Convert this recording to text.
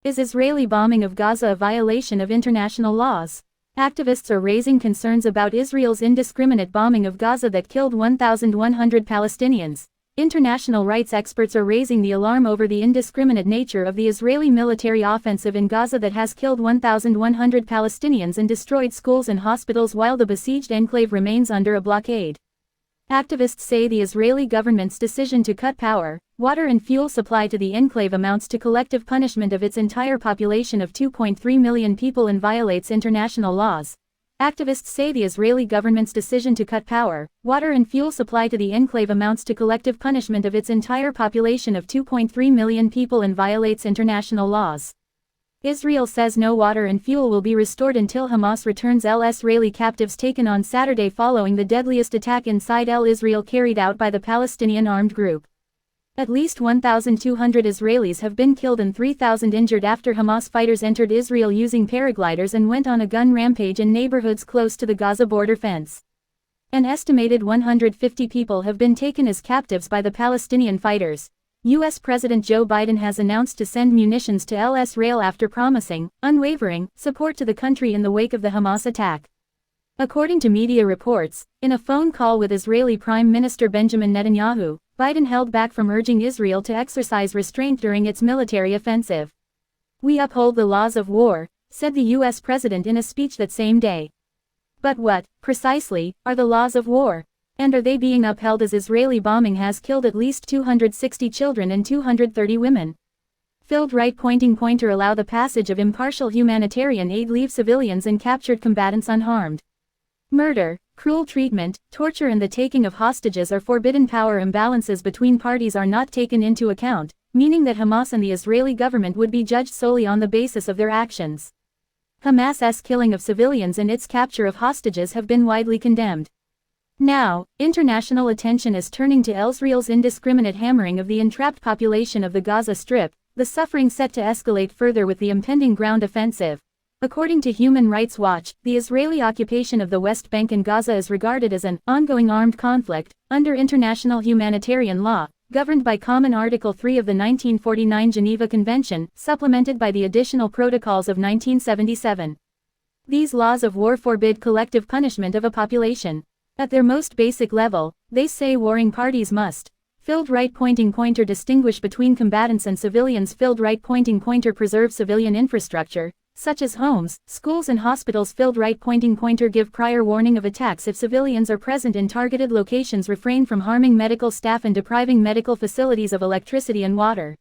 Is Israeli bombing of Gaza a violation of international laws? Activists are raising concerns about Israel's indiscriminate bombing of Gaza that killed 1,100 Palestinians. International rights experts are raising the alarm over the indiscriminate nature of the Israeli military offensive in Gaza that has killed 1,100 Palestinians and destroyed schools and hospitals while the besieged enclave remains under a blockade. Activists say the Israeli government's decision to cut power, water and fuel supply to the enclave amounts to collective punishment of its entire population of 2.3 million people and violates international laws. Activists say the Israeli government's decision to cut power, water and fuel supply to the enclave amounts to collective punishment of its entire population of 2.3 million people and violates international laws. Israel says no water and fuel will be restored until Hamas returns Israeli captives taken on Saturday following the deadliest attack inside Israel carried out by the Palestinian armed group. At least 1,200 Israelis have been killed and 3,000 injured after Hamas fighters entered Israel using paragliders and went on a gun rampage in neighborhoods close to the Gaza border fence. An estimated 150 people have been taken as captives by the Palestinian fighters. U.S. President Joe Biden has announced to send munitions to Israel after promising, unwavering, support to the country in the wake of the Hamas attack. According to media reports, in a phone call with Israeli Prime Minister Benjamin Netanyahu, Biden held back from urging Israel to exercise restraint during its military offensive. "We uphold the laws of war," said the U.S. president in a speech that same day. But what, precisely, are the laws of war? And are they being upheld as Israeli bombing has killed at least 260 children and 230 women? Filled right-pointing pointer allow the passage of impartial humanitarian aid leave civilians and captured combatants unharmed. Murder, cruel treatment, torture and the taking of hostages are forbidden. Power imbalances between parties are not taken into account, meaning that Hamas and the Israeli government would be judged solely on the basis of their actions. Hamas's killing of civilians and its capture of hostages have been widely condemned. Now, international attention is turning to Israel's indiscriminate hammering of the entrapped population of the Gaza Strip, the suffering set to escalate further with the impending ground offensive. According to Human Rights Watch, the Israeli occupation of the West Bank and Gaza is regarded as an ongoing armed conflict, under international humanitarian law, governed by Common Article 3 of the 1949 Geneva Convention, supplemented by the additional protocols of 1977. These laws of war forbid collective punishment of a population. At their most basic level, they say warring parties must filled right-pointing pointer distinguish between combatants and civilians. Filled right-pointing pointer preserve civilian infrastructure, such as homes, schools and hospitals. Filled right-pointing pointer give prior warning of attacks if civilians are present in targeted locations. Refrain from harming medical staff and depriving medical facilities of electricity and water.